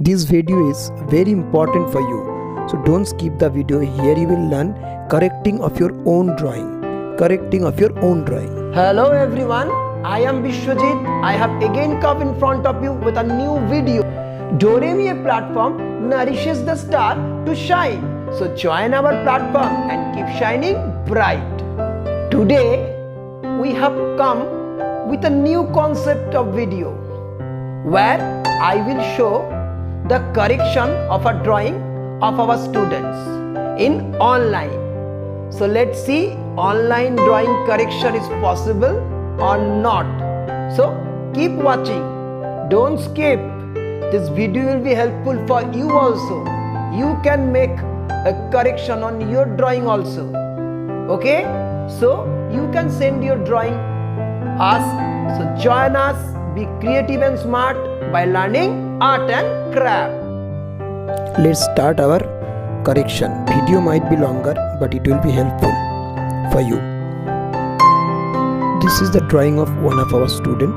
This video is very important for you, so don't skip the video. Here you will learn correcting of your own drawing. Hello everyone, I am Vishwajit. I have again come in front of you with a new video. Doremi, a platform, nourishes the star to shine. So join our platform and keep shining bright. Today we have come with a new concept of video where I will show the correction of a drawing of our students in online. So let's see online drawing correction is possible or not. So keep watching, don't skip. This video will be helpful for you also. You can make a correction on your drawing also. Okay, so you can send your drawing us. So join us, be creative and smart by learning art and craft. Let's start our correction. Video might be longer, but it will be helpful for you. This is the drawing of one of our student,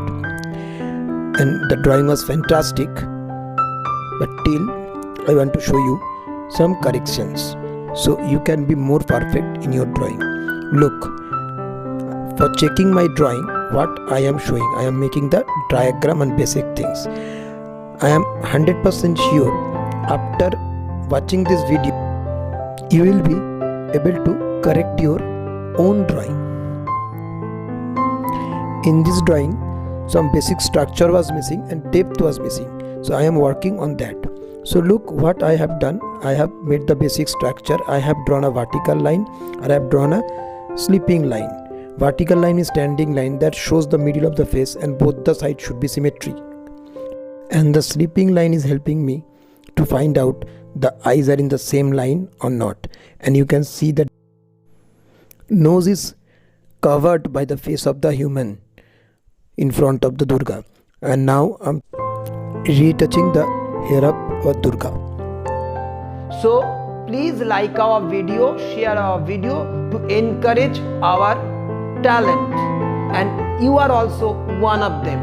and the drawing was fantastic. But till I want to show you some corrections so you can be more perfect in your drawing. Look, for checking my drawing, what I am showing, I am making the diagram and basic things. I am 100% sure after watching this video you will be able to correct your own drawing. In this drawing, some basic structure was missing and depth was missing. So I am working on that. So look what I have done. I have made the basic structure. I have drawn a vertical line, and I have drawn a sleeping line. Vertical line is standing line that shows the middle of the face and both the sides should be symmetric. And the sleeping line is helping me to find out the eyes are in the same line or not. And you can see that nose is covered by the face of the human in front of the Durga. And now I'm retouching the hair of our Durga. So please like our video, share our video to encourage our talent, and you are also one of them.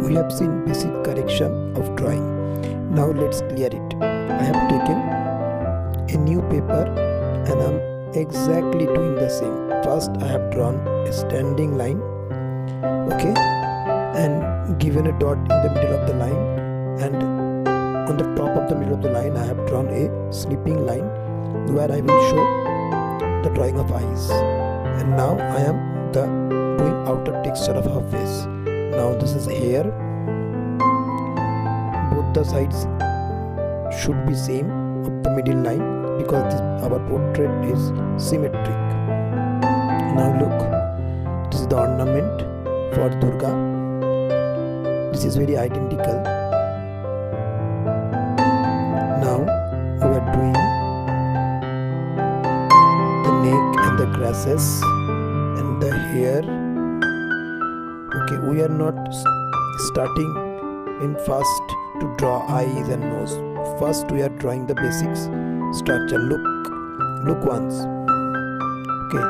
We have seen basic correction of drawing. Now let's clear it. I have taken a new paper and I'm exactly doing the same. First I have drawn a standing line, okay, and given a dot in the middle of the line, and on the top of the middle of the line I have drawn a sleeping line where I will show the drawing of eyes. And now I am doing outer texture of her face. Now this is hair. Both the sides should be same of the middle line because our portrait is symmetric. Now look, this is the ornament for Durga. This is very identical. Now we are doing the neck and the grasses and the hair. Okay, we are not starting in fast to draw eyes and nose. First we are drawing the basics structure. Look once. Okay,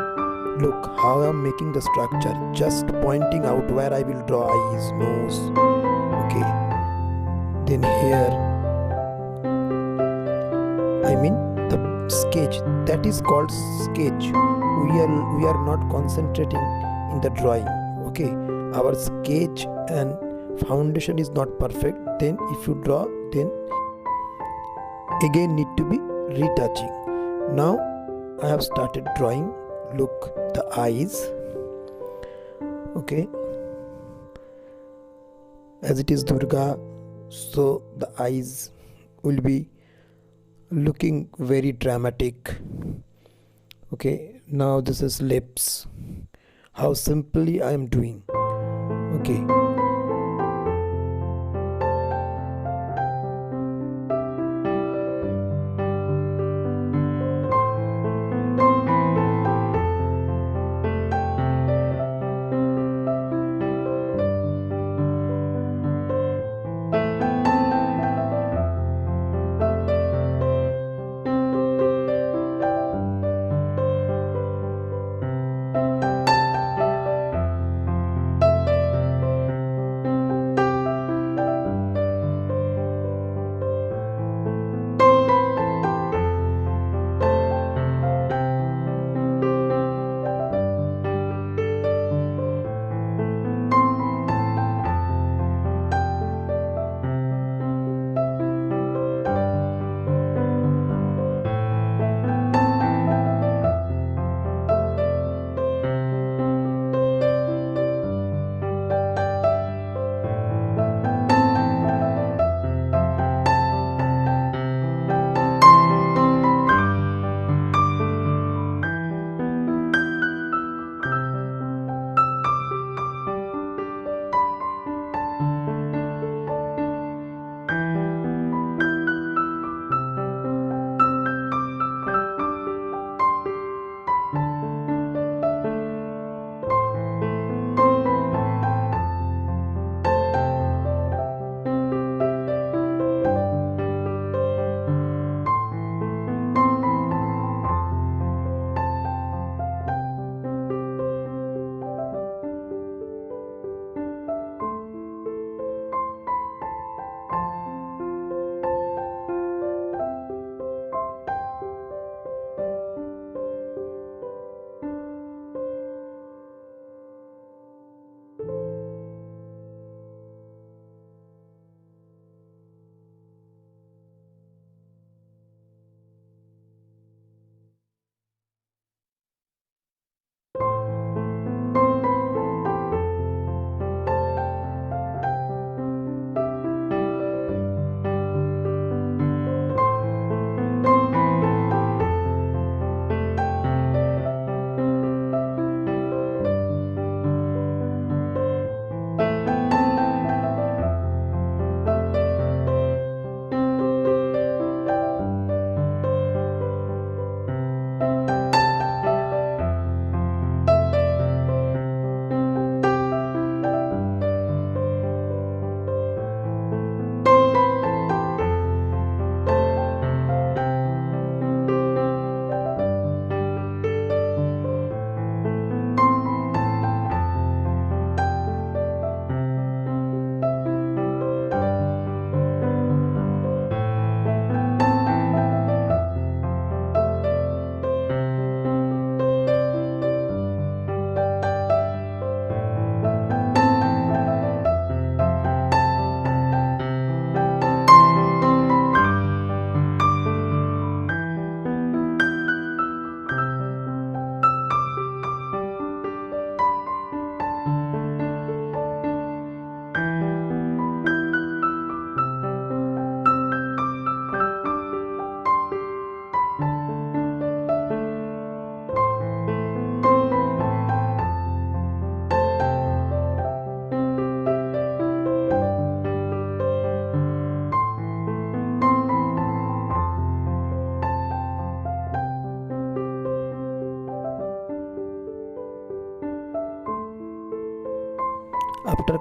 look how I am making the structure, just pointing out where I will draw eyes, nose. Okay, then here, I mean the sketch, that is called sketch. We are not concentrating in the drawing. Okay, our sketch and foundation is not perfect. Then if you draw, then again need to be retouching. Now I have started drawing. Look, the eyes. Okay, as it is Durga, so the eyes will be looking very dramatic. Okay, now this is lips. How simply I am doing. Okay,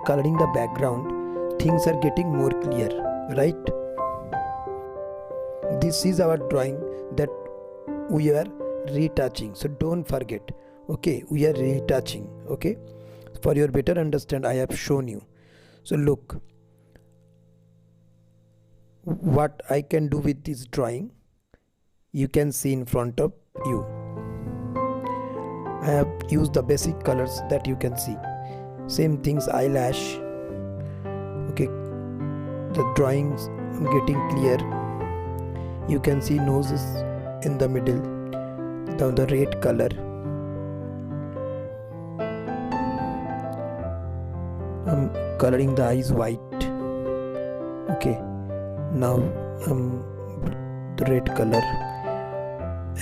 coloring the background, things are getting more clear, right? This is our drawing that we are retouching, so don't forget. Okay, we are retouching. Okay, for your better understand, I have shown you. So look what I can do with this drawing. You can see in front of you. I have used the basic colors that you can see. Same things, eyelash. Okay, the drawings getting clear. You can see noses in the middle, the red color. I'm coloring the eyes white. Okay, now the red color.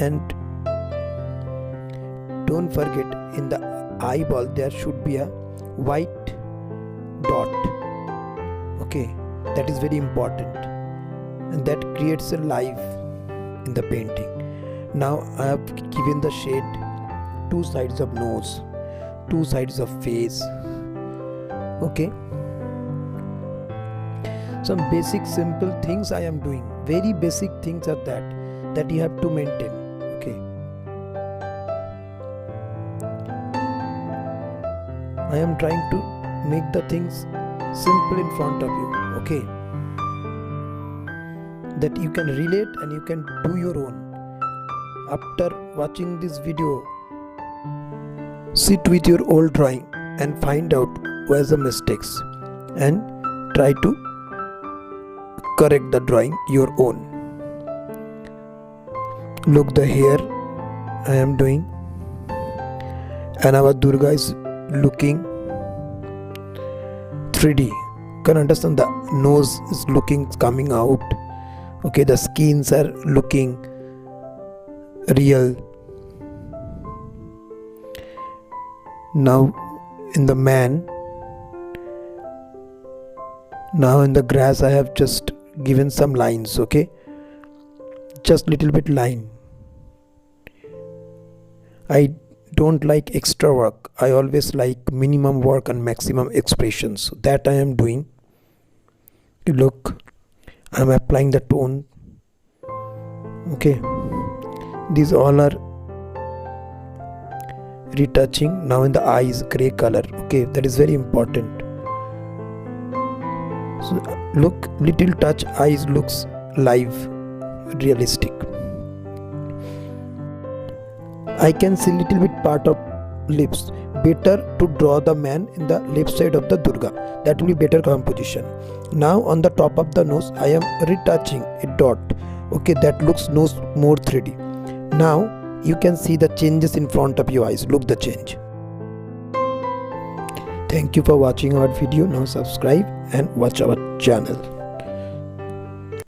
And don't forget, in the eyeball there should be a white dot. Okay, that is very important, and that creates a life in the painting. Now I have given the shade, two sides of nose, two sides of face. Okay, some basic simple things I am doing. Very basic things are that you have to maintain. Okay, I am trying to make the things simple in front of you. Okay, that you can relate and you can do your own. After watching this video, sit with your old drawing and find out where's the mistakes and try to correct the drawing your own. Look, the hair I am doing, and our Durga is looking 3D. Can understand, the nose is looking coming out. Okay, the skins are looking real. Now in the man, now in the grass, I have just given some lines. Okay, just little bit line. I don't like extra work. I always like minimum work and maximum expressions. That I am doing. Look, I am applying the tone. Okay, these all are retouching. Now in the eyes, gray color. Okay, that is very important. So look, little touch, eyes looks live, realistic. I can see little bit part of lips. Better to draw the man in the left side of the Durga. That will be better composition. Now on the top of the nose, I am retouching a dot. Okay, that looks nose more 3D. Now you can see the changes in front of your eyes. Look the change. Thank you for watching our video. Now subscribe and watch our channel.